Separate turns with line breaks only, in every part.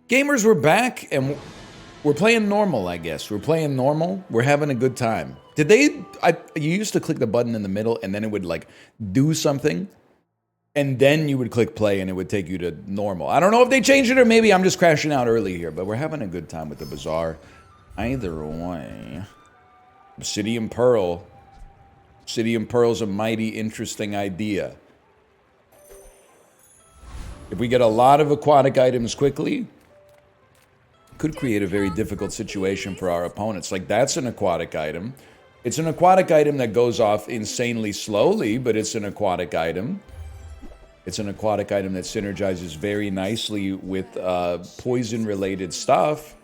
Gamers, we're back, and we're playing normal, I guess. We're playing normal. We're having a good time. Did they... you used to click the button in the middle, and then it would, like, do something, and then you would click play, and it would take you to normal. I don't know if they changed it, or maybe I'm just crashing out early here, but we're having a good time with the Bazaar. Either way... Obsidian Pearl. Obsidian Pearl's a mighty interesting idea. If we get a lot of aquatic items quickly... could create a very difficult situation for our opponents. Like, that's an aquatic item. It's an aquatic item that goes off insanely slowly, but it's an aquatic item. It's an aquatic item that synergizes very nicely with poison-related stuff.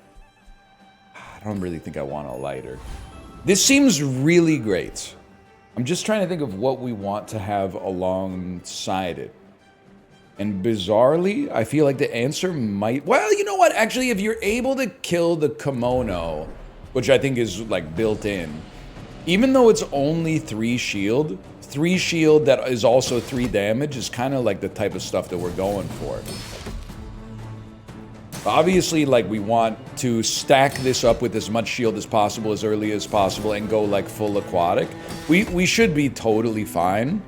I don't really think I want a lighter. This seems really great. I'm just trying to think of what we want to have alongside it. And bizarrely, I feel like the answer might... Well, you know what? Actually, if you're able to kill the kimono, which I think is, like, built in, even though it's only 3 shield that is also 3 damage is kind of like the type of stuff that we're going for. Obviously, like, we want to stack this up with as much shield as possible as early as possible and go, like, full aquatic. We should be totally fine.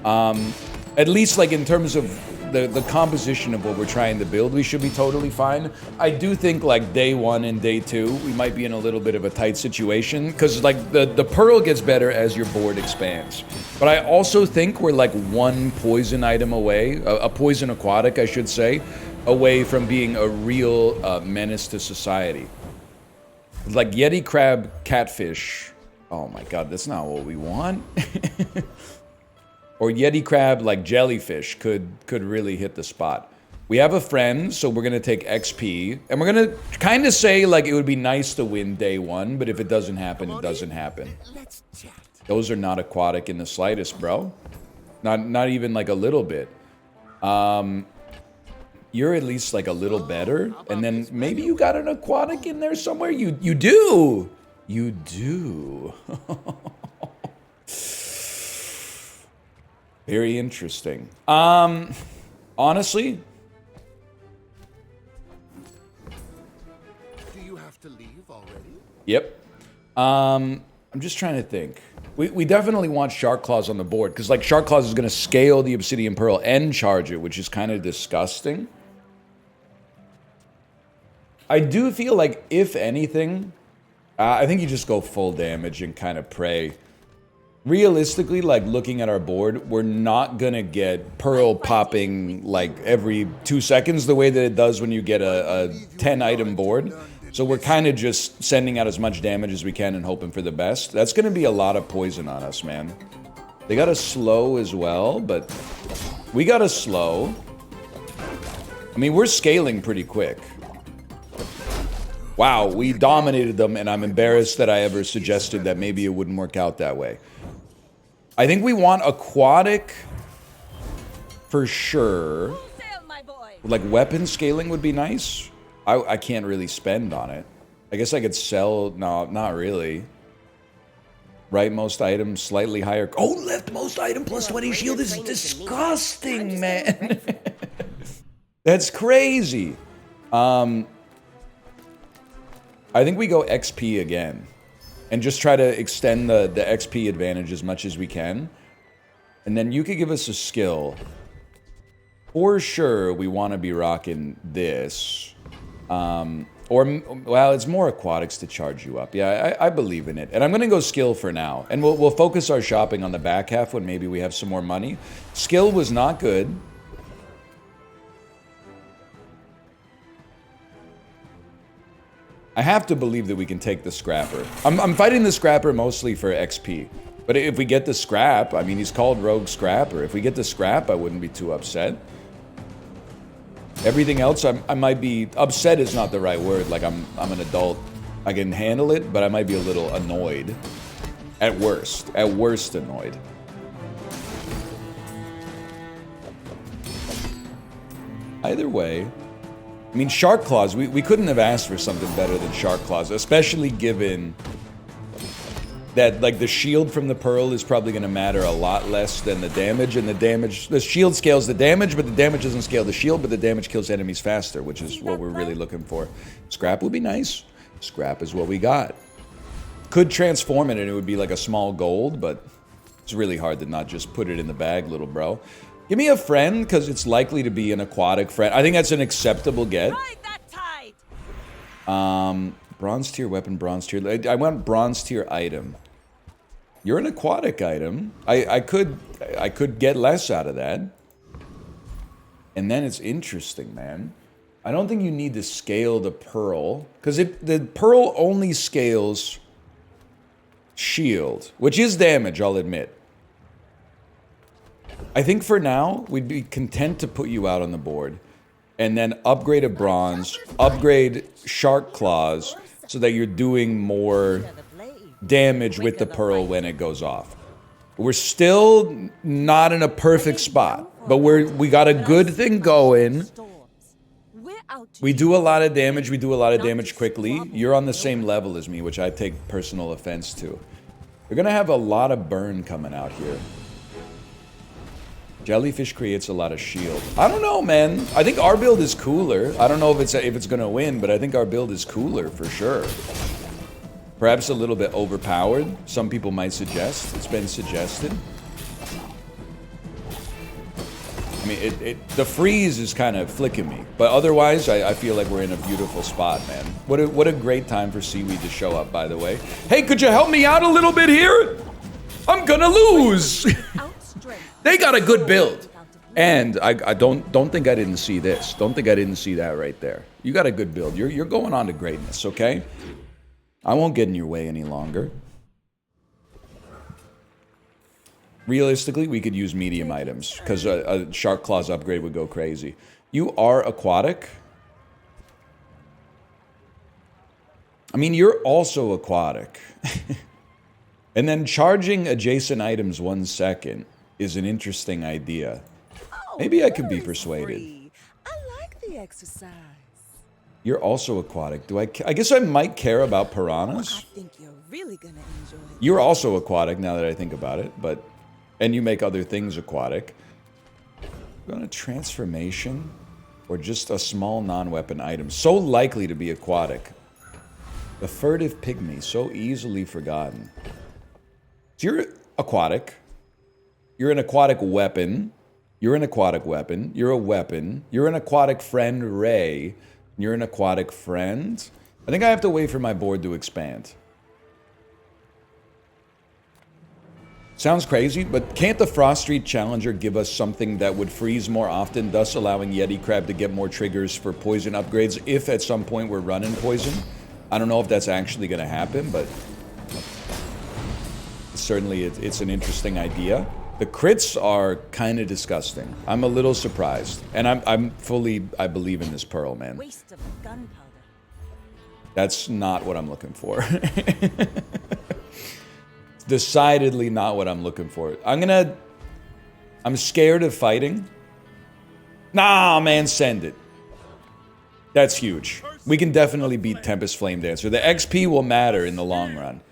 At least, like, in terms of the composition of what we're trying to build, we should be totally fine. I do think, like, day 1 and day 2, we might be in a little bit of a tight situation, because, like, the Pearl gets better as your board expands. But I also think we're, like, 1 poison item away, a poison aquatic, I should say, away from being a real menace to society. Like, Yeti crab catfish. Oh my god, that's not what we want. Or Yeti crab, like jellyfish, could really hit the spot. We have a friend, so we're gonna take XP, and we're gonna kind of say, like, it would be nice to win day 1, but if it doesn't happen, it doesn't happen. Those are not aquatic in the slightest, bro. Not even, like, a little bit. You're at least, like, a little better, and then maybe you got an aquatic in there somewhere? You do! You do. Very interesting. Honestly...
Do you have to leave already?
Yep. I'm just trying to think. We definitely want Shark Claws on the board, because, like, Shark Claws is going to scale the Obsidian Pearl and charge it, which is kind of disgusting. I do feel like, if anything, I think you just go full damage and kind of pray. Realistically, like, looking at our board, we're not gonna get Pearl popping, like, every 2 seconds the way that it does when you get a 10-item board. So we're kind of just sending out as much damage as we can and hoping for the best. That's gonna be a lot of poison on us, man. They got a slow as well, but we got a slow. I mean, we're scaling pretty quick. Wow, we dominated them, and I'm embarrassed that I ever suggested that maybe it wouldn't work out that way. I think we want aquatic for sure. Like, weapon scaling would be nice. I can't really spend on it. I guess I could sell... No, not really. Rightmost item, slightly higher... Oh, leftmost item plus 20 shield is disgusting, man. That's crazy. I think we go XP again. And just try to extend the XP advantage as much as we can. And then you could give us a skill. For sure, we want to be rocking this. Well, it's more aquatics to charge you up. Yeah, I believe in it. And I'm going to go skill for now. And we'll focus our shopping on the back half when maybe we have some more money. Skill was not good. I have to believe that we can take the scrapper. I'm fighting the scrapper mostly for XP. But if we get the scrap, I mean, he's called Rogue Scrapper. If we get the scrap, I wouldn't be too upset. Everything else, I might be... Upset is not the right word. Like, I'm an adult. I can handle it, but I might be a little annoyed. At worst. At worst, annoyed. Either way... I mean, Shark Claws, we couldn't have asked for something better than Shark Claws, especially given that like the shield from the pearl is probably going to matter a lot less than the damage, and the shield scales the damage, but the damage doesn't scale the shield, but the damage kills enemies faster, which is what we're really looking for. Scrap would be nice. Scrap is what we got. Could transform it and it would be like a small gold, but it's really hard to not just put it in the bag, little bro. Give me a friend, because it's likely to be an aquatic friend. I think that's an acceptable get. Bronze tier weapon, bronze tier. I want bronze tier item. You're an aquatic item. I could get less out of that. And then it's interesting, man. I don't think you need to scale the pearl, because the pearl only scales shield, which is damage, I'll admit. I think for now, we'd be content to put you out on the board. And then upgrade a bronze, upgrade shark claws, so that you're doing more damage with the pearl when it goes off. We're still not in a perfect spot, but we got a good thing going. We do a lot of damage, we do a lot of damage quickly. You're on the same level as me, which I take personal offense to. We're gonna have a lot of burn coming out here. Jellyfish creates a lot of shield. I don't know, man. I think our build is cooler. I don't know if it's gonna win, but I think our build is cooler for sure. Perhaps a little bit overpowered. Some people might suggest. It's been suggested. I mean, the freeze is kind of flicking me, but otherwise, I feel like we're in a beautiful spot, man. What a great time for Seaweed to show up, by the way. Hey, could you help me out a little bit here? I'm gonna lose. They got a good build. And I don't think I didn't see this. Don't think I didn't see that right there. You got a good build. You're going on to greatness, okay? I won't get in your way any longer. Realistically, we could use medium items, because a Shark Claws upgrade would go crazy. You are aquatic. I mean, you're also aquatic. And then charging adjacent items 1 second is an interesting idea. Maybe I could be persuaded.
I like the exercise.
You're also aquatic. I guess I might care about piranhas.
I think you're really gonna enjoy it.
You're also aquatic now that I think about it, but... And you make other things aquatic. You want a transformation? Or just a small non-weapon item? So likely to be aquatic. The furtive pygmy, so easily forgotten. So you're aquatic. You're an aquatic weapon. You're an aquatic weapon. You're a weapon. You're an aquatic friend, Ray. You're an aquatic friend. I think I have to wait for my board to expand. Sounds crazy, but can't the Frost Street Challenger give us something that would freeze more often, thus allowing Yeti Crab to get more triggers for poison upgrades if at some point we're running poison? I don't know if that's actually going to happen, but certainly it's an interesting idea. The crits are kind of disgusting. I'm a little surprised. And I believe in this pearl, man.
Waste of gunpowder.
That's not what I'm looking for. Decidedly not what I'm looking for. I'm scared of fighting. Nah, man, send it. That's huge. We can definitely beat Tempest Flame Dancer. The XP will matter in the long run.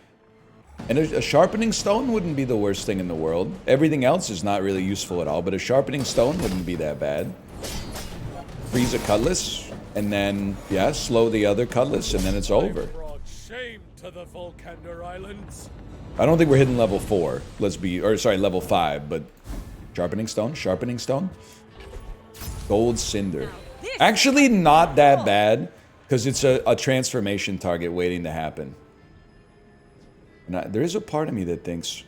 And a sharpening stone wouldn't be the worst thing in the world. Everything else is not really useful at all, but a sharpening stone wouldn't be that bad. Freeze a cutlass, and then, yeah, slow the other cutlass, and then it's over.
Shame to the Volcander Islands.
I don't think we're hitting level 4. Level 5, but sharpening stone, sharpening stone. Gold cinder. Actually, not that bad, because it's a transformation target waiting to happen. And there is a part of me that thinks,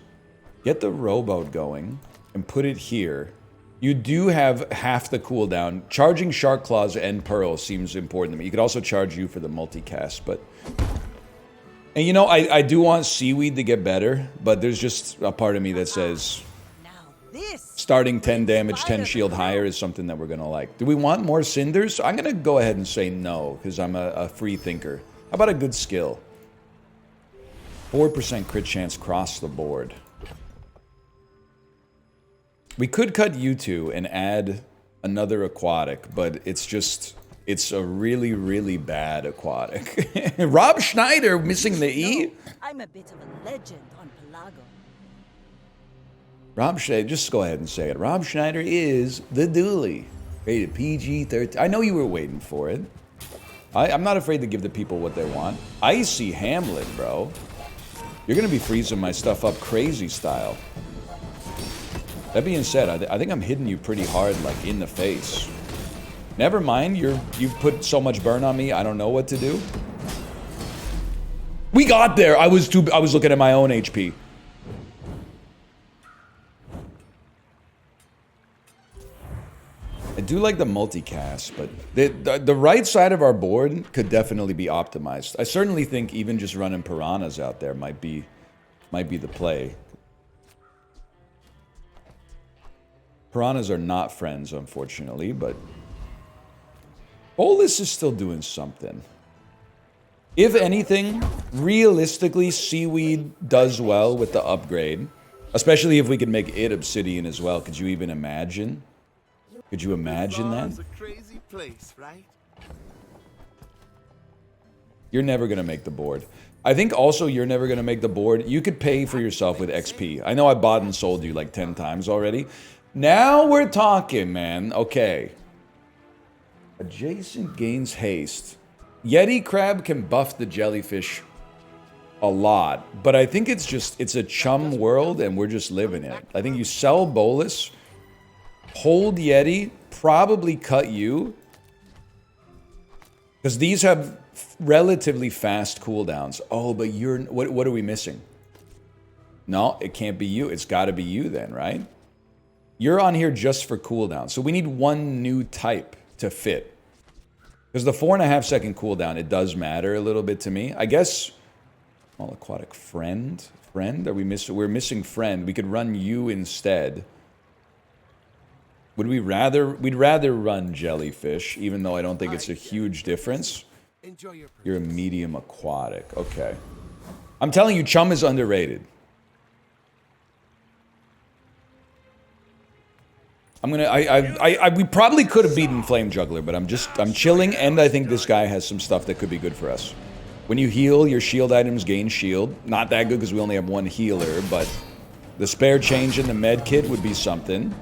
get the rowboat going and put it here. You do have half the cooldown. Charging Shark Claws and Pearl seems important to me. You could also charge you for the multicast, but... And you know, I do want Seaweed to get better, but there's just a part of me that says... Starting 10 damage, 10 shield higher is something that we're going to like. Do we want more cinders? I'm going to go ahead and say no, because I'm a free thinker. How about a good skill? 4% crit chance across the board. We could cut you two and add another aquatic, but it's It's a really, really bad aquatic. Rob Schneider missing the E?
No, I'm a bit of a legend on Pelago.
Rob Schneider, just go ahead and say it. Rob Schneider is the Dooley. Rated PG-13. I know you were waiting for it. I'm not afraid to give the people what they want. Icy Hamlet, bro. You're going to be freezing my stuff up crazy style. That being said, I think I'm hitting you pretty hard, like, in the face. Never mind, you've put so much burn on me, I don't know what to do. We got there! I was looking at my own HP. I do like the multicast, but the right side of our board could definitely be optimized. I certainly think even just running piranhas out there might be the play. Piranhas are not friends, unfortunately, but Bolus is still doing something. If anything, realistically, Seaweed does well with the upgrade. Especially if we could make it Obsidian as well. Could you even imagine? Could you imagine that?
It's a crazy place, right?
You're never going to make the board. I think also you're never going to make the board. You could pay for yourself with XP. I know I bought and sold you like 10 times already. Now we're talking, man. Okay. Adjacent gains haste. Yeti crab can buff the jellyfish a lot, but I think it's a chum world and we're just living it. I think you sell Bolus, hold Yeti, probably cut you, because these have relatively fast cooldowns. Oh, but what are we missing? No, it can't be you. It's got to be you then, right? You're on here just for cooldown, so we need one new type to fit. Because the 4.5 second cooldown, it does matter a little bit to me. I guess, small aquatic friend? Friend? We're missing friend. We could run you instead. We'd rather run jellyfish, even though I don't think it's a huge difference.
Enjoy your
You're a medium aquatic. Okay. I'm telling you, chum is underrated. We probably could have beaten Flame Juggler, but I'm chilling, and I think this guy has some stuff that could be good for us. When you heal, your shield items gain shield. Not that good because we only have one healer, but the spare change in the med kit would be something.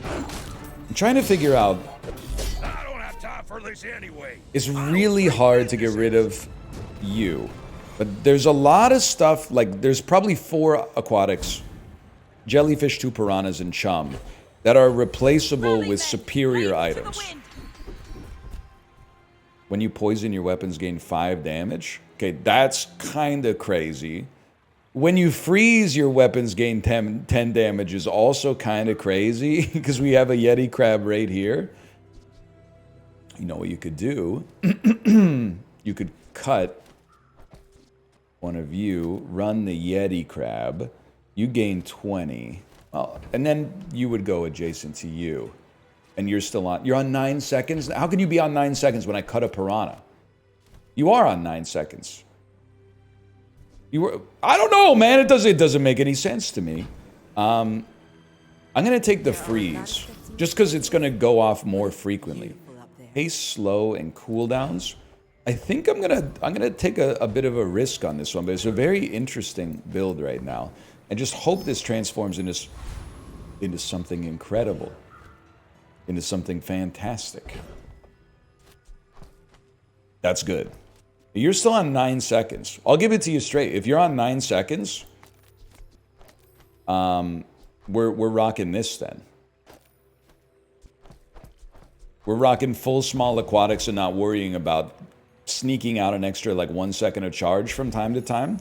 I'm trying to figure out.
I don't have time for this anyway.
It's really hard to get rid of you. But there's a lot of stuff, like there's probably 4 aquatics, jellyfish, 2 piranhas, and chum, that are replaceable with superior items. When you poison, your weapons gain 5 damage. Okay, that's kind of crazy. When you freeze, your weapons gain 10 damage is also kind of crazy, because we have a Yeti crab right here. You know what you could do? You could cut one of you, run the Yeti crab, you gain 20. Oh, and then you would go adjacent to you. And you're on 9 seconds? How can you be on 9 seconds when I cut a piranha? You are on 9 seconds. I don't know, man. It doesn't make any sense to me. I'm gonna take the freeze, just because it's gonna go off more frequently. Haste, slow, and cooldowns. I think I'm gonna take a bit of a risk on this one, but it's a very interesting build right now, and just hope this transforms into something incredible, into something fantastic. That's good. You're still on 9 seconds. I'll give it to you straight. If you're on 9 seconds, we're rocking this then. We're rocking full small aquatics and not worrying about sneaking out an extra like 1 second of charge from time to time.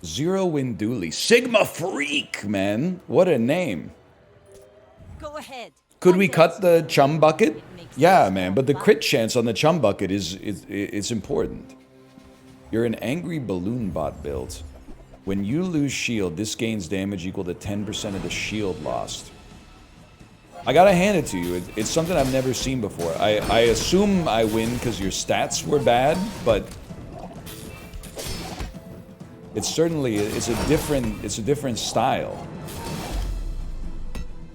Zero Winduli. Sigma Freak, man. What a name.
Go ahead.
Could we cut the chum bucket? Yeah, man, but the crit chance on the chum bucket is important. You're an angry balloon bot build. When you lose shield, this gains damage equal to 10% of the shield lost. I gotta hand it to you. It's something I've never seen before. I assume I win because your stats were bad, but it's a different style.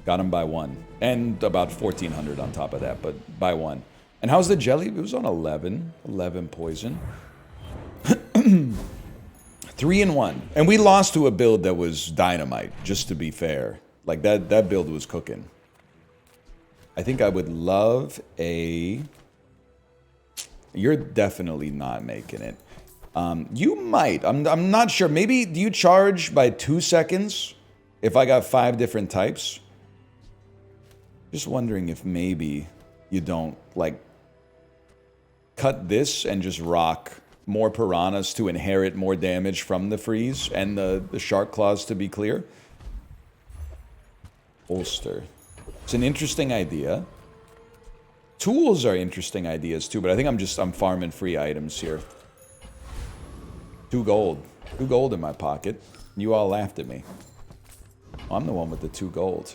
Got him by 1. And about 1,400 on top of that, but by 1. And how's the jelly? It was on 11. 11 poison. 3 and 1. And we lost to a build that was dynamite, just to be fair. Like, that build was cooking. I think I would love a... You're definitely not making it. You might. I'm not sure. Maybe, do you charge by 2 seconds if I got 5 different types? Just wondering if maybe you don't, like, cut this and just rock more piranhas to inherit more damage from the freeze and the shark claws to be clear. Bolster. It's an interesting idea. Tools are interesting ideas too, but I think I'm farming free items here. 2 gold. 2 gold in my pocket. You all laughed at me. Oh, I'm the one with the 2 gold.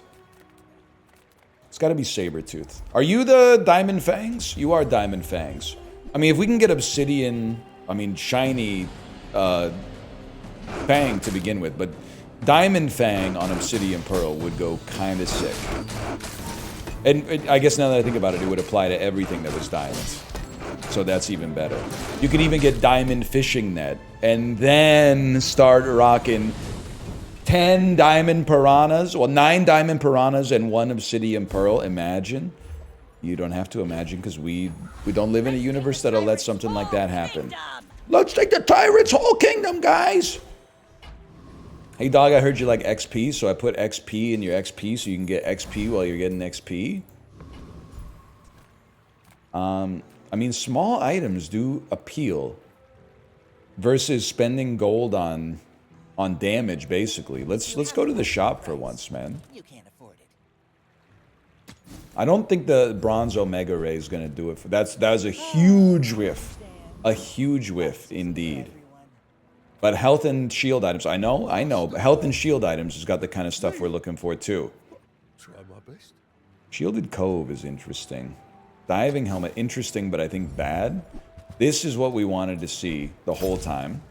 It's got to be Sabretooth. Are you the Diamond Fangs? You are Diamond Fangs. I mean, if we can get Obsidian, I mean, shiny Fang to begin with, but Diamond Fang on Obsidian Pearl would go kind of sick. And I guess now that I think about it, it would apply to everything that was diamonds. So that's even better. You could even get Diamond Fishing Net and then start rocking 10 Diamond Piranhas. Well, 9 Diamond Piranhas and 1 Obsidian Pearl. Imagine. You don't have to imagine because we don't live in a universe that'll let something like that happen. Let's take the Tyrant's whole kingdom, guys! Hey, dog, I heard you like XP, so I put XP in your XP so you can get XP while you're getting XP. I mean, small items do appeal versus spending gold on damage, basically. Let's go to the shop for once, man.
You can't afford it.
I don't think the Bronze Omega Ray is going to do it. That was a huge whiff. A huge whiff, indeed. But health and shield items, I know. But health and shield items has got the kind of stuff we're looking for, too.
Try my best.
Shielded Cove is interesting. Diving Helmet, interesting, but I think bad. This is what we wanted to see the whole time.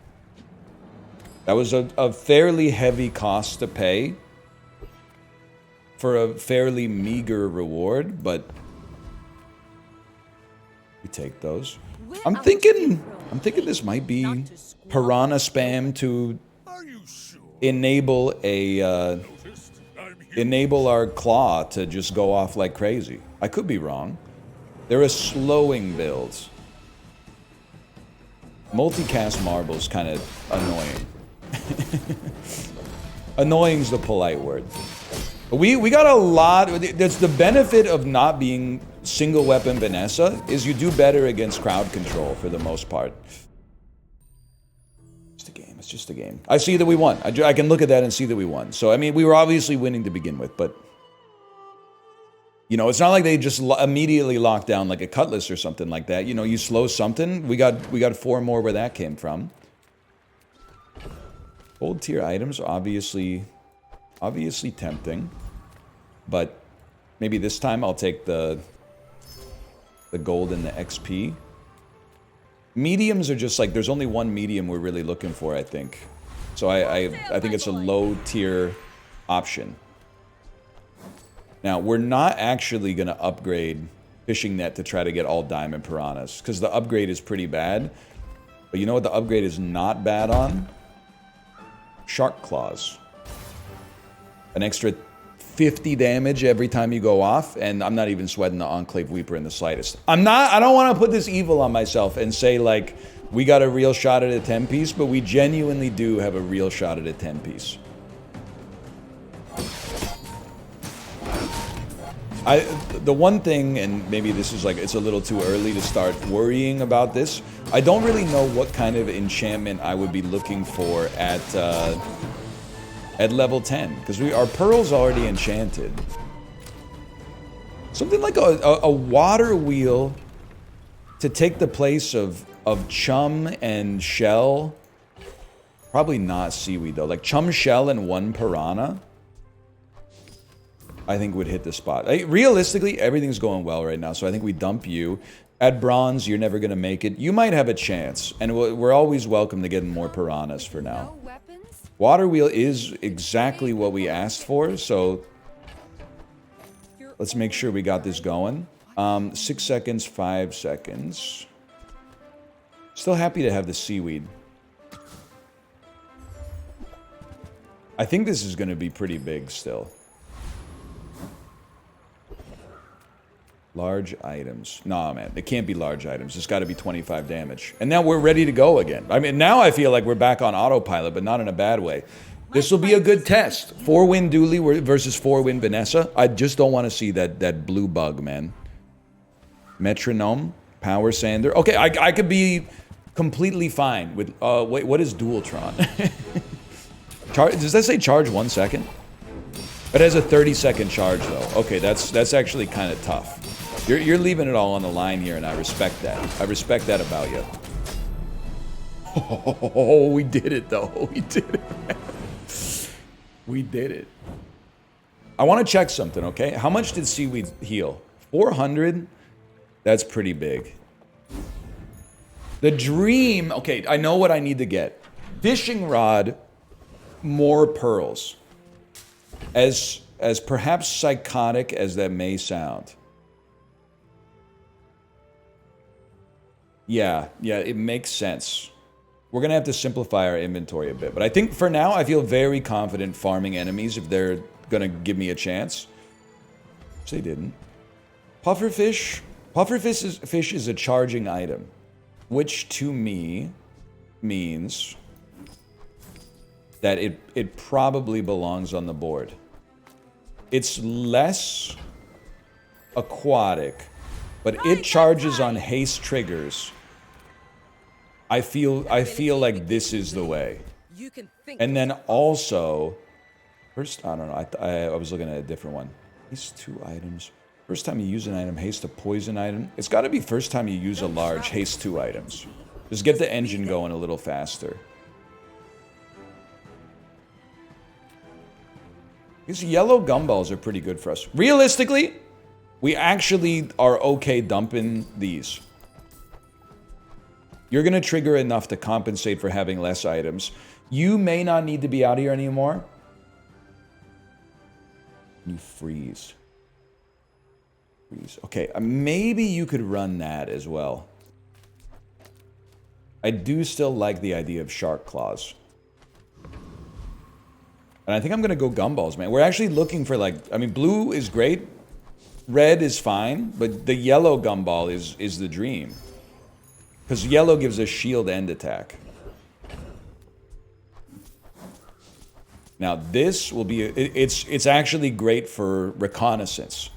That was a fairly heavy cost to pay for a fairly meager reward, but we take those. I'm thinking this might be piranha spam to
Are you sure?
enable a
Noticed? I'm here.
enable our claw to just go off like crazy. I could be wrong. They're a slowing build. Multicast Marble's kind of annoying. Annoying's the polite word. We got a lot. There's the benefit of not being single weapon Vanessa is you do better against crowd control for the most part. It's a game. It's just a game. I see that we won. I can look at that and see that we won. So I mean, we were obviously winning to begin with, but you know, it's not like they just immediately locked down like a Cutlass or something like that. You know, you slow something. We got 4 more where that came from. Gold tier items are obviously tempting, but maybe this time I'll take the gold and the XP. Mediums are just like, there's only one medium we're really looking for, I think. So I think it's a low tier option. Now, we're not actually going to upgrade Fishing Net to try to get all Diamond Piranhas, because the upgrade is pretty bad. But you know what the upgrade is not bad on? Shark Claws. An extra 50 damage every time you go off, and I'm not even sweating the Enclave Weeper in the slightest. I don't want to put this evil on myself and say, like, we got a real shot at a 10-piece, but we genuinely do have a real shot at a 10-piece. The one thing, and maybe this is like, it's a little too early to start worrying about this. I don't really know what kind of enchantment I would be looking for at level 10, because our Pearl's already enchanted. Something like a water wheel to take the place of chum and shell. Probably not seaweed though. Like chum, shell, and 1 piranha, I think would hit the spot. Realistically, everything's going well right now, so I think we dump you. At bronze, you're never going to make it. You might have a chance, and we're always welcome to getting more piranhas for now.
No weapons?
Water wheel is exactly what we asked for, so Let's make sure we got this going. 6 seconds, 5 seconds. Still happy to have the seaweed. I think this is going to be pretty big still. Large items. Nah, man. It can't be large items. It's got to be 25 damage. And now we're ready to go again. I mean, now I feel like we're back on autopilot, but not in a bad way. This will be a good test. 4-win Dooley versus 4-win Vanessa. I just don't want to see that blue bug, man. Metronome. Power Sander. Okay, I could be completely fine with... wait, what is Dualtron? Does that say charge 1 second? It has a 30-second charge, though. Okay, that's actually kind of tough. You're leaving it all on the line here, and I respect that. I respect that about you. Oh, we did it, though. We did it, man. We did it. I want to check something, okay? How much did Seaweed heal? 400? That's pretty big. The dream... Okay, I know what I need to get. Fishing rod, more pearls. As perhaps psychotic as that may sound. Yeah, it makes sense. We're going to have to simplify our inventory a bit. But I think for now, I feel very confident farming enemies if they're going to give me a chance. Which they didn't. Pufferfish. Pufferfish is a charging item. Which to me means that it probably belongs on the board. It's less aquatic, but it charges on haste triggers. I feel like this is the way. And then also, first, I don't know, I was looking at a different one. These 2 items. First time you use an item, haste a poison item. It's got to be first time you use a large, haste 2 items. Just get the engine going a little faster. These yellow gumballs are pretty good for us. Realistically, we actually are okay dumping these. You're going to trigger enough to compensate for having less items. You may not need to be out here anymore. You freeze. Okay, maybe you could run that as well. I do still like the idea of shark claws. And I think I'm going to go gumballs, man. We're actually looking for, like... I mean, blue is great. Red is fine. But the yellow gumball is the dream. Because yellow gives a shield and attack. Now, this will be... It's actually great for reconnaissance.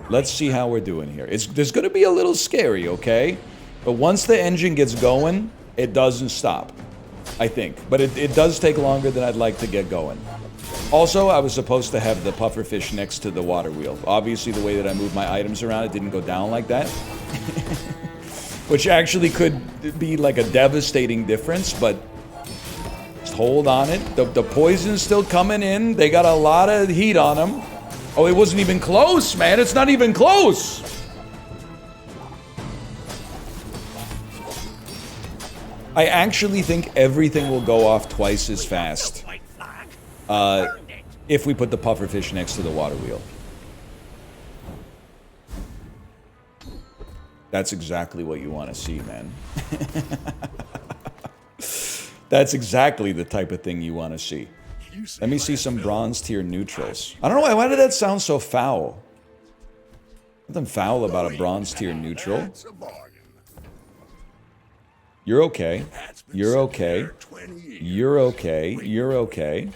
Let's see how we're doing here. There's going to be a little scary, okay? But once the engine gets going, it doesn't stop. I think. But it does take longer than I'd like to get going. Also, I was supposed to have the pufferfish next to the water wheel. Obviously, the way that I moved my items around, it didn't go down like that. Which actually could be like a devastating difference, but just hold on it. The poison's still coming in. They got a lot of heat on them. Oh, it wasn't even close, man. It's not even close. I actually think everything will go off twice as fast if we put the pufferfish next to the water wheel. That's exactly what you want to see, man. That's exactly the type of thing you want to see. Let me see some bronze tier neutrals. I don't know why did that sound so foul? Nothing foul about a bronze tier neutral. You're okay. You're okay. You're okay. You're okay.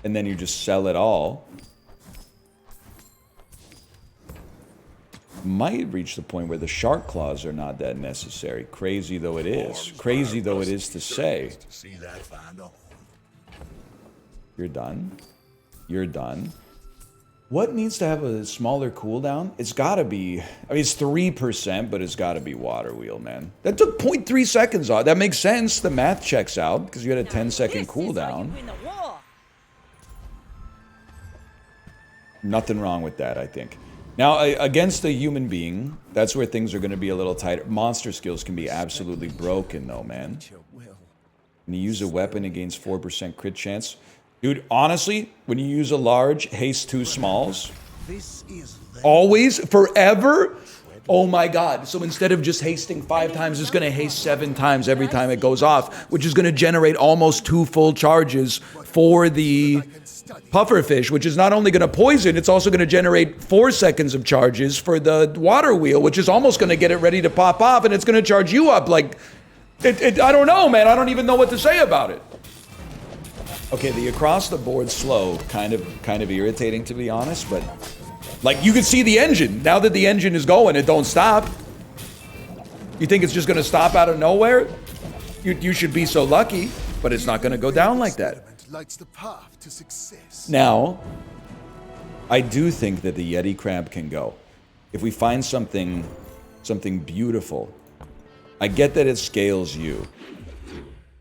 And then you just sell it all. Might reach the point where the shark claws are not that necessary. Crazy though it is. Crazy though it is to say. You're done. You're done. What needs to have a smaller cooldown? It's gotta be... I mean, it's 3%, but it's gotta be water wheel, man. That took 0.3 seconds off. That makes sense. The math checks out, because you had a 10-second cooldown. Nothing wrong with that, I think. Now, against a human being, that's where things are going to be a little tighter. Monster skills can be absolutely broken, though, man. When you use a weapon, it gains 4% crit chance. Dude, honestly, when you use a large, haste 2 smalls,
This is the
Always? Forever? Oh my god. So instead of just hasting 5 times, it's going to haste 7 times every time it goes off, which is going to generate almost 2 full charges for the pufferfish, which is not only going to poison, it's also going to generate 4 seconds of charges for the water wheel, which is almost going to get it ready to pop off, and it's going to charge you up like... I don't know, man. I don't even know what to say about it. Okay, the across-the-board slow, kind of irritating, to be honest, but... Like, you can see the engine. Now that the engine is going, it don't stop. You think it's just going to stop out of nowhere? You should be so lucky, but it's not going to go down like that.
lights the path to success.
Now, I do think that the Yeti crab can go. If we find something beautiful, I get that it scales you.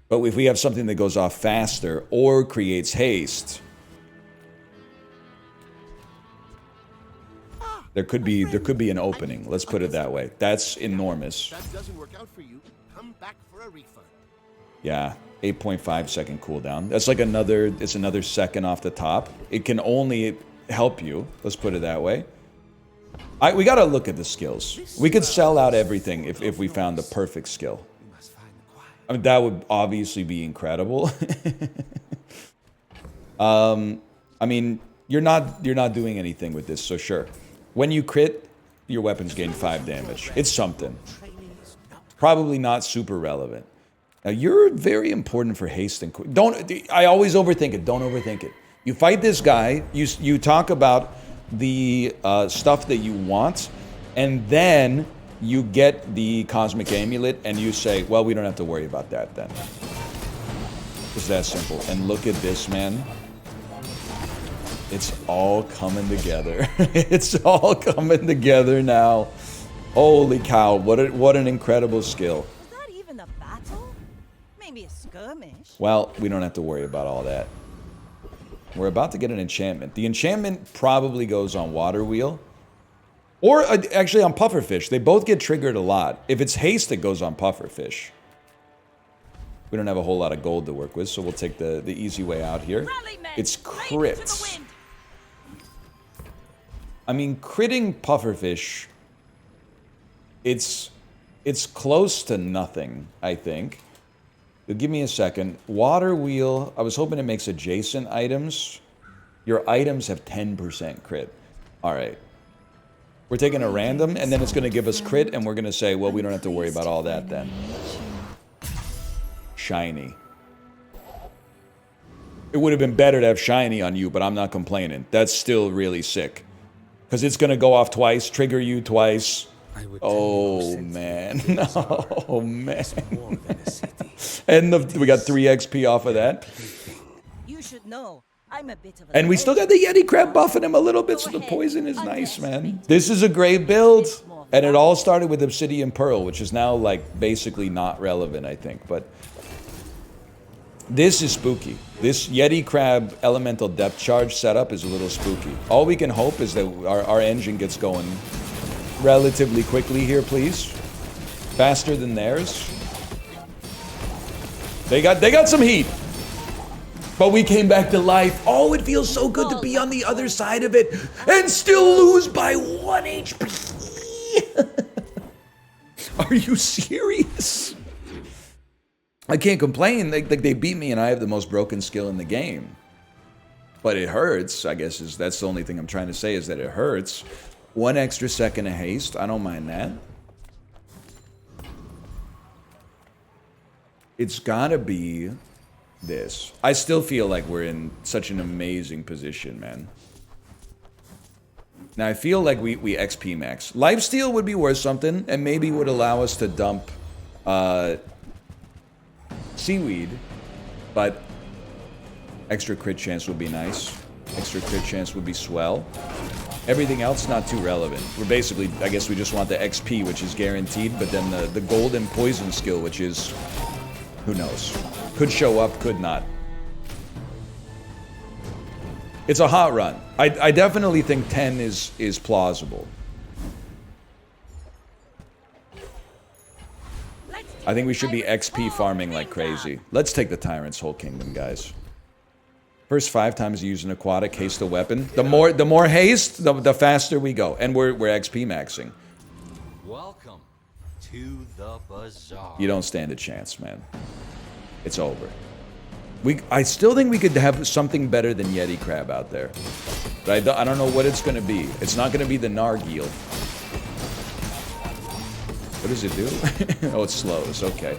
But if we have something that goes off faster or creates haste, there could be an opening. Let's put it that way. That's enormous.
That doesn't work out for you. Come back for a refund.
Yeah, 8.5 second cooldown. That's like it's another second off the top. It can only help you. Let's put it that way. We gotta look at the skills. We could sell out everything if we found the perfect skill. I mean, that would obviously be incredible. I mean, you're not doing anything with this, so sure. When you crit, your weapons gain 5 damage. It's something. Probably not super relevant. Now, you're very important for haste and quick. I always overthink it. Don't overthink it. You fight this guy, you talk about the stuff that you want, and then you get the cosmic amulet, and you say, well, we don't have to worry about that then. It's that simple. And look at this, man. It's all coming together. It's all coming together now. Holy cow, what an incredible skill.
Was that even a battle? Maybe a skirmish.
Well, we don't have to worry about all that. We're about to get an enchantment. The enchantment probably goes on water wheel. Or actually on pufferfish. They both get triggered a lot. If it's haste, it goes on pufferfish. We don't have a whole lot of gold to work with, so we'll take the easy way out here. It's crits. I mean, critting pufferfish, it's close to nothing, I think. But give me a second. Water wheel, I was hoping it makes adjacent items. Your items have 10% crit. All right. We're taking a random, and then it's going to give us crit, and we're going to say, well, we don't have to worry about all that then. Shiny. It would have been better to have shiny on you, but I'm not complaining. That's still really sick. Because it's going to go off twice, trigger you twice. Oh, man. Oh, man. And we got 3 XP off of that.
You should know. I'm a bit of a
And we still got the Yeti crab buffing him a little bit, so the poison is nice, man. This is a great build. And it all started with Obsidian Pearl, which is now, like, basically not relevant, I think. But this is spooky. This Yeti crab elemental depth charge setup is a little spooky. All we can hope is that our engine gets going relatively quickly here, please. Faster than theirs. They got some heat. But we came back to life. Oh, it feels so good to be on the other side of it and still lose by 1 HP. Are you serious? I can't complain. They beat me and I have the most broken skill in the game. But it hurts, I guess. That's the only thing I'm trying to say is that it hurts. 1 extra second of haste. I don't mind that. It's gotta be this. I still feel like we're in such an amazing position, man. Now, I feel like we XP max. Lifesteal would be worth something, and maybe would allow us to dump seaweed, but extra crit chance would be nice. Extra crit chance would be swell. Everything else, not too relevant. We're basically, I guess we just want the XP, which is guaranteed, but then the golden poison skill, which is, who knows? Could show up, could not. It's a hot run. I definitely think 10 is plausible. I think we should be XP farming like crazy. Let's take the Tyrant's whole kingdom, guys. First 5 times you use an aquatic, haste a weapon. The more haste, the faster we go. And we're XP maxing.
Welcome to the Bazaar.
You don't stand a chance, man. It's over. I still think we could have something better than Yeti Crab out there. But I don't know what it's going to be. It's not going to be the Nargile. What does it do? Oh, it slows. Okay.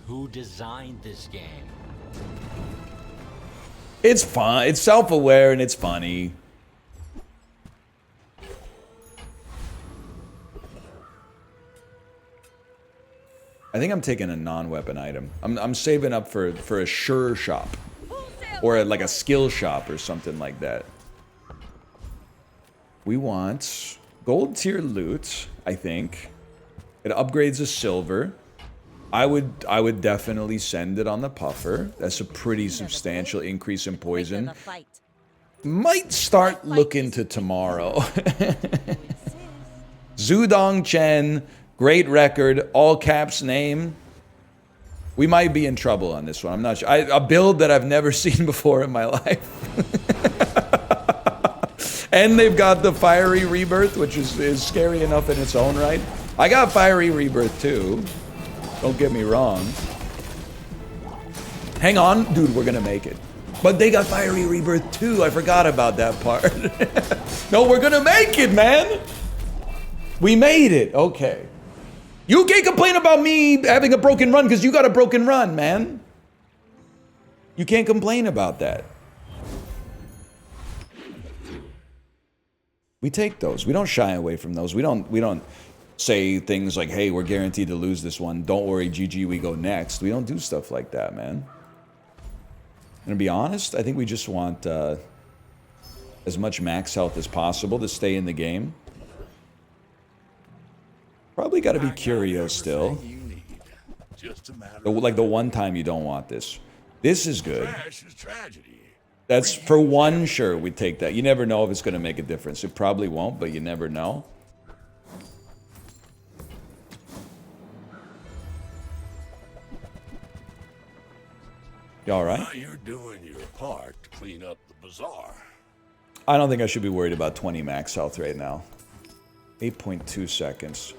Who designed this game?
It's fun. It's self-aware and it's funny. I think I'm taking a non-weapon item. I'm saving up for a sure shop. Or like a skill shop or something like that. We want gold tier loot, I think. It upgrades a silver. I would definitely send it on the puffer. That's a pretty substantial increase in poison. Might start looking to tomorrow. Zudong Chen, great record, all caps name. We might be in trouble on this one. I'm not sure. A build that I've never seen before in my life. And they've got the Fiery Rebirth, which is scary enough in its own right. I got Fiery Rebirth too. Don't get me wrong. Hang on, dude, we're gonna make it. But they got Fiery Rebirth too. I forgot about that part. No, we're gonna make it, man. We made it. Okay. You can't complain about me having a broken run because you got a broken run, man. You can't complain about that. We take those. We don't shy away from those. We don't say things like, hey, we're guaranteed to lose this one. Don't worry, GG, we go next. We don't do stuff like that, man. And to be honest, I think we just want as much max health as possible to stay in the game. Probably got to be Curio still. Like the one time you don't want this. This is good. That's for one, sure, we take that. You never know if it's going to make a difference. It probably won't, but you never know. You all right?
You're doing your part to clean up the bazaar.
I don't think I should be worried about 20 max health right now. 8.2 seconds.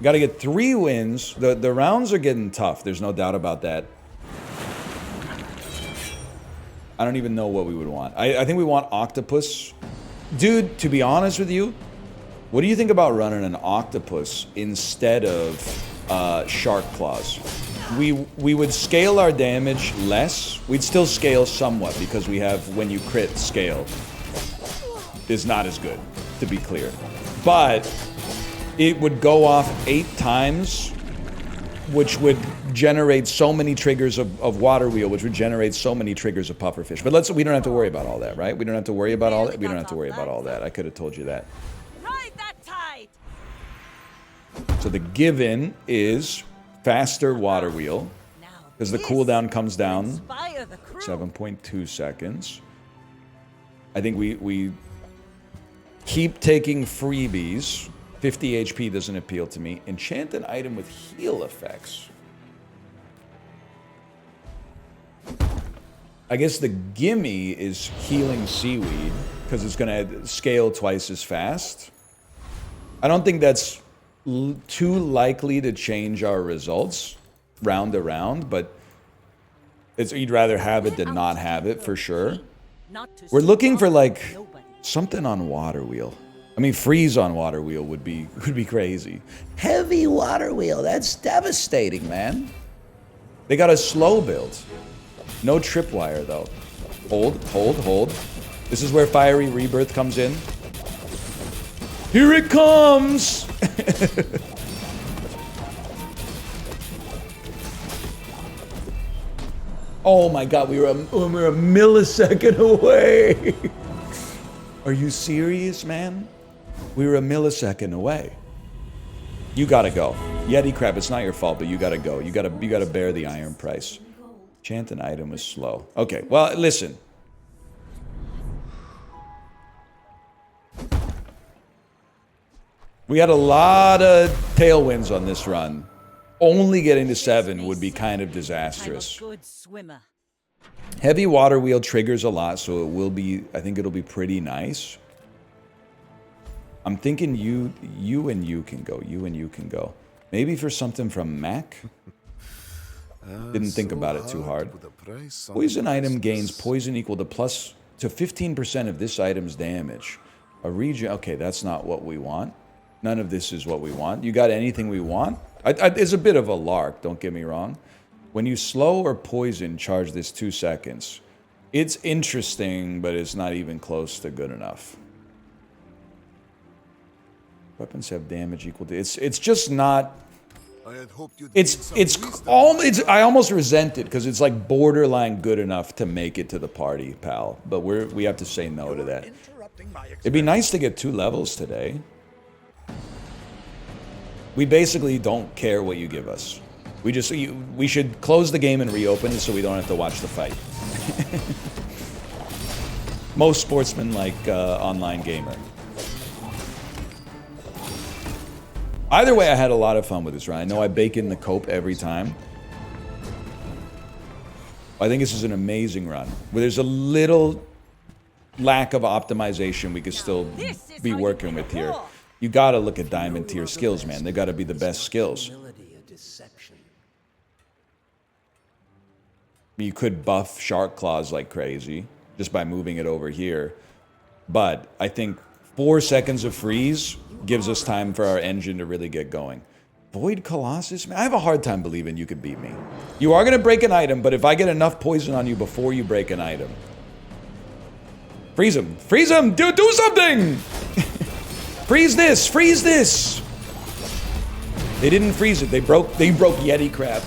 Got to get 3 wins. The rounds are getting tough. There's no doubt about that. I don't even know what we would want. I think we want Octopus. Dude, to be honest with you, what do you think about running an Octopus instead of Shark Claws? We would scale our damage less. We'd still scale somewhat because we have, when you crit, scale is not as good, to be clear. But it would go off 8 times, which would generate so many triggers of Water Wheel, which would generate so many triggers of Pufferfish. But we don't have to worry about all that, right? We don't have to worry about all that. We don't have to worry about all that. I could have told you that.
Ride that tide.
So the given is faster Water Wheel, because the cooldown comes down 7.2 seconds. I think we keep taking freebies. 50 HP doesn't appeal to me. Enchant an item with heal effects. I guess the gimme is healing seaweed, because it's going to scale twice as fast. I don't think that's too likely to change our results round to round, but you'd rather have it than not have it for sure. We're looking for like something on Water Wheel. I mean, freeze on Water Wheel would be crazy. Heavy Water Wheel, that's devastating, man. They got a slow build. No tripwire though. Hold, hold, hold. This is where Fiery Rebirth comes in. Here it comes! Oh my god, we were a millisecond away! Are you serious, man? We were a millisecond away. You gotta go. Yeti Crab, it's not your fault, but you gotta go. You gotta bear the iron price. Chant an item was slow. Okay, well, listen. We had a lot of tailwinds on this run. only getting to 7 would be kind of
I'm a
disastrous.
good swimmer.
Heavy water wheel triggers a lot, so it will be, I think it'll be pretty nice. I'm thinking you and you can go. You and you can go. Maybe for something from Mac? Didn't think about it too hard. Poison item gains poison equal to plus to 15% of this item's damage. A region, okay, that's not what we want. None of this is what we want. You got anything we want? It's a bit of a lark, don't get me wrong. When you slow or poison, charge this 2 seconds. It's interesting, but it's not even close to good enough. Weapons have damage equal to... It's just not...
I had hoped you'd
I almost resent it because it's like borderline good enough to make it to the party, pal. But we have to say no to that. It'd be nice to get 2 levels today. We basically don't care what you give us. We should close the game and reopen it so we don't have to watch the fight. Most sportsmen like online gamer. Either way, I had a lot of fun with this run. I know I bake in the cope every time. I think this is an amazing run. Where there's a little lack of optimization we could still be working with here. You gotta look at diamond tier skills, man. They gotta be the best skills. You could buff Shark Claws like crazy just by moving it over here. But I think 4 seconds of freeze gives us time for our engine to really get going. Void Colossus? Man, I have a hard time believing you could beat me. You are going to break an item, but if I get enough poison on you before you break an item... Freeze him! Freeze him! Do something! Freeze this! Freeze this! They didn't freeze it. They broke Yeti Crab.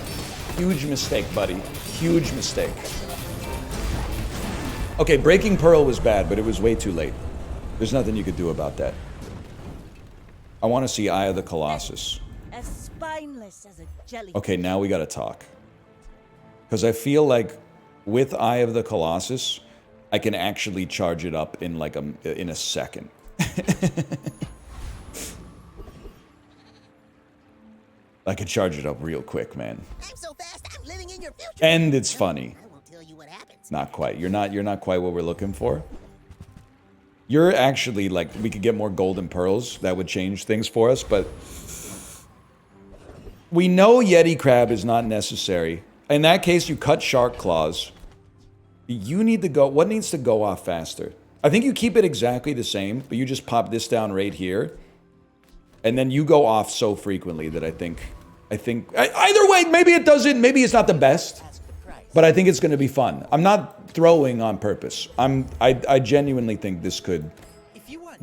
Huge mistake, buddy. Huge mistake. Okay, breaking Pearl was bad, but it was way too late. There's nothing you could do about that. I want to see Eye of the Colossus.
As spineless as a jelly.
Okay, now we gotta talk. Because I feel like with Eye of the Colossus, I can actually charge it up in like in a second. I could charge it up real quick, man.
I'm so fast, I'm living in your future.
And it's funny.
I won't tell you what happens.
Not quite. You're not quite what we're looking for. You're actually, like, we could get more golden pearls. That would change things for us, but... We know Yeti Crab is not necessary. In that case, you cut Shark Claws. You need to go... What needs to go off faster? I think you keep it exactly the same, but you just pop this down right here. And then you go off so frequently that I think... Either way, maybe it doesn't... Maybe it's not the best. But I think it's going to be fun. I'm not throwing on purpose. I genuinely think this could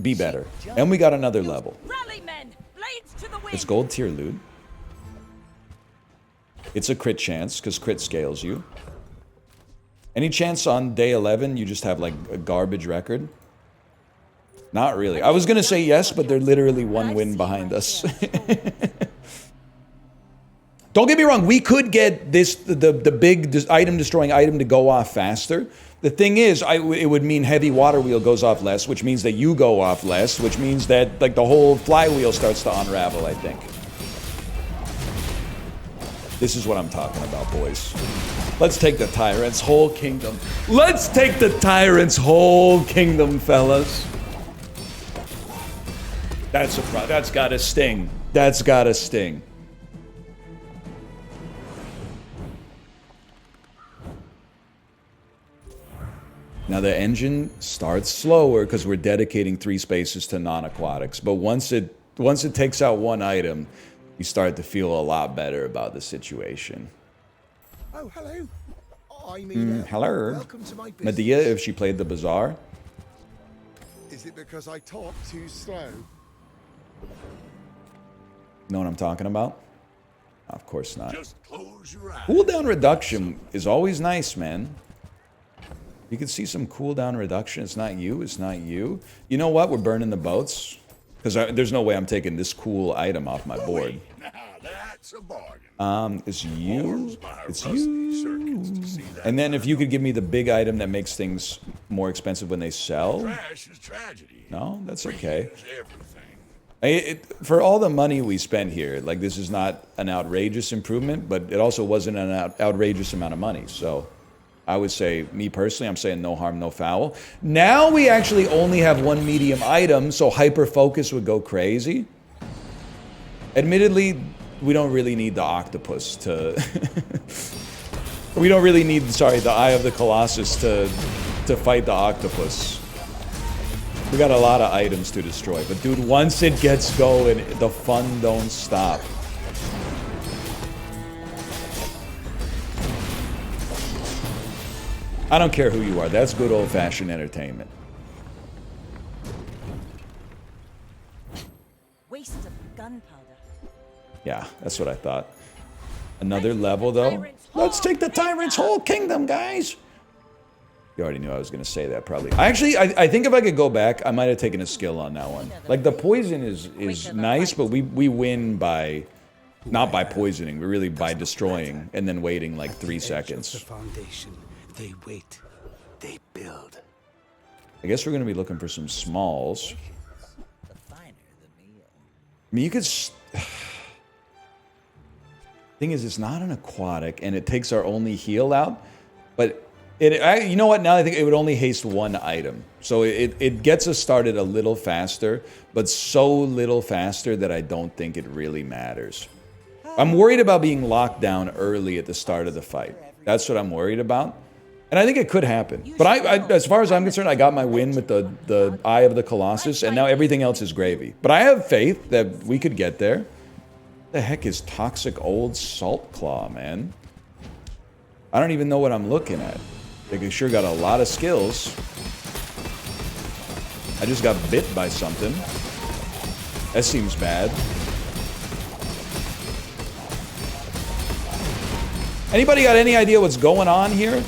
be better. And we got another level.
Rally men, blades to the wind.
It's gold tier loot. It's a crit chance, because crit scales you. Any chance on day 11 you just have like a garbage record? Not really. I was going to say yes, but they're literally 1 win behind us. Don't get me wrong, we could get this the big item destroying item to go off faster. The thing is, it would mean heavy water wheel goes off less, which means that you go off less, which means that like the whole flywheel starts to unravel, I think. This is what I'm talking about, boys. Let's take the tyrant's whole kingdom. Let's take the tyrant's whole kingdom, fellas. That's gotta sting. That's gotta sting. Now the engine starts slower because we're dedicating 3 spaces to non-aquatics. But once it takes out 1 item, you start to feel a lot better about the situation.
Oh, hello. I mean,
Hello.
welcome to my business.
Medea, if she played the Bazaar.
Is it because I talk too slow?
Know what I'm talking about? Of course not.
Just close your eyes.
Cooldown reduction is always nice, man. You can see some cooldown reduction. It's not you. It's not you. You know what? We're burning the boats. Because there's no way I'm taking this cool item off my board.
Now that's a bargain.
It's you.
My
It's
rusty circuits to
you.
see that
And then if you could give me the big item that makes things more expensive when they sell.
trash is tragedy.
No, that's okay.
Is everything.
For all the money we spent here, like this is not an outrageous improvement, but it also wasn't an outrageous amount of money. So I would say, me personally, I'm saying no harm, no foul. Now we actually only have one medium item, so hyper focus would go crazy. Admittedly, we don't really need the octopus to... we don't really need, sorry, the Eye of the Colossus to fight the octopus. We got a lot of items to destroy, but dude, once it gets going, the fun don't stop. I don't care who you are, that's good old-fashioned entertainment.
Waste of gunpowder.
Yeah, that's what I thought. Another level, though. Let's take the Tyrant's whole kingdom, guys! You already knew I was going to say that, probably. I think if I could go back, I might have taken a skill on that one. Like, the poison is nice, but we win by... Not by poisoning, but really by destroying, and then waiting like 3 seconds.
The foundation. They wait. They build.
I guess we're going to be looking for some smalls.
The finer the meal.
I mean, you could... Thing is, it's not an aquatic, and it takes our only heal out. But, you know what? Now I think it would only haste one item. So it gets us started a little faster, but so little faster that I don't think it really matters. I'm worried about being locked down early at the start of the fight. That's what I'm worried about. And I think it could happen. But as far as I'm concerned, I got my win with the Eye of the Colossus, and now everything else is gravy. But I have faith that we could get there. The heck is Toxic Old Salt Claw, man? I don't even know what I'm looking at. They sure got a lot of skills. I just got bit by something. That seems bad. Anybody got any idea what's going on here?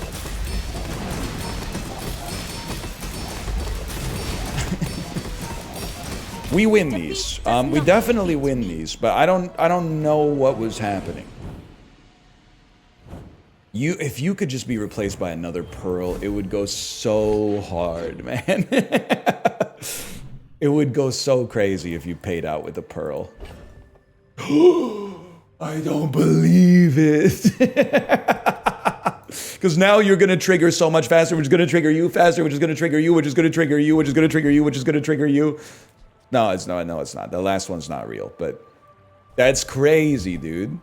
We win these. We definitely win these, but I don't know what was happening. If you could just be replaced by another pearl, it would go so hard, man. It would go so crazy if you paid out with a pearl. I don't believe it. Because now you're going to trigger so much faster, which is going to trigger you faster, which is going to trigger you, which is going to trigger you, which is going to trigger you, which is going to trigger you. No, it's not. The last one's not real, but that's crazy, dude.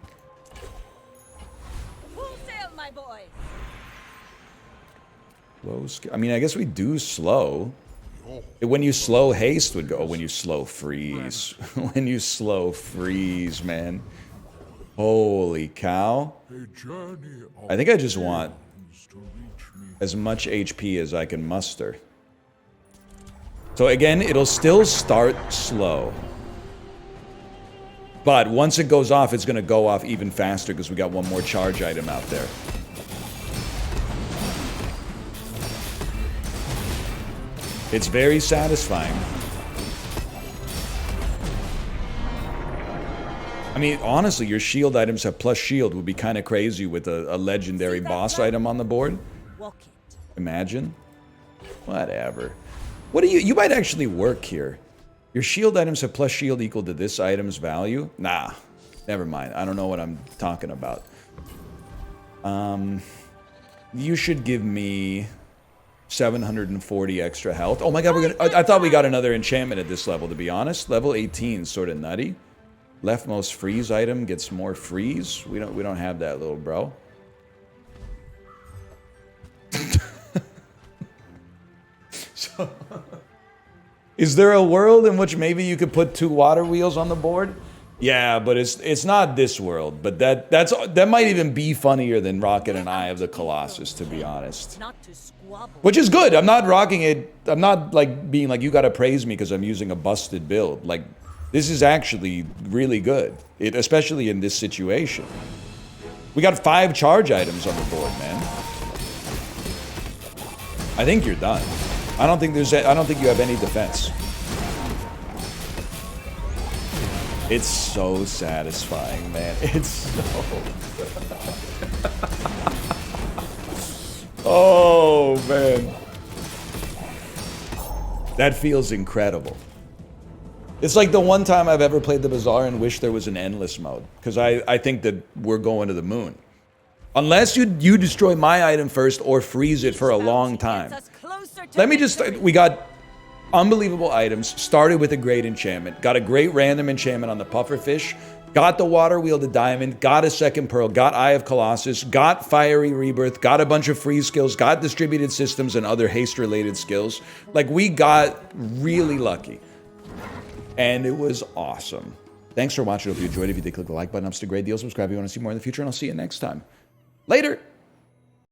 Full sail, my boy.
Low skill. I mean, I guess we do slow. When you slow haste would go. Oh, when you slow freeze. When you slow freeze, man. Holy cow. I think I just want as much HP as I can muster. So again, it'll still start slow. But once it goes off, it's going to go off even faster because we got one more charge item out there. It's very satisfying. I mean, honestly, your shield items have plus shield would be kind of crazy with a legendary boss item on the board.
Walk it.
Imagine. Whatever. What do you might actually work here. Your shield items have plus shield equal to this item's value? Nah. Never mind. I don't know what I'm talking about. You should give me 740 extra health. Oh my god, I thought we got another enchantment at this level, to be honest. Level 18 is sort of nutty. Leftmost freeze item gets more freeze. We don't have that, little bro. So, is there a world in which maybe you could put 2 water wheels on the board? Yeah, but it's not this world. But that might even be funnier than rocking an Eye of the Colossus, to be honest.
Not to squabble.
Which is good. I'm not rocking it. I'm not like being like, you gotta praise me because I'm using a busted build. Like, this is actually really good, especially in this situation. We got 5 charge items on the board, man. I think you're done. I don't think you have any defense. It's so satisfying, man. It's so... Oh, man. That feels incredible. It's like the one time I've ever played the Bazaar and wish there was an endless mode. Because I think that we're going to the moon. Unless you destroy my item first or freeze it for a long time.
Gets us closer to
Let me just...
victory.
We got unbelievable items. Started with a great enchantment. Got a great random enchantment on the pufferfish. Got the water wheel to diamond. Got a second pearl. Got Eye of Colossus. Got fiery rebirth. Got a bunch of freeze skills. Got distributed systems and other haste related skills. Like, we got really lucky. And it was awesome. Thanks for watching. Hope you enjoyed. If you did, click the like button. Ups to great deal. Subscribe if you want to see more in the future. And I'll see you next time. Later.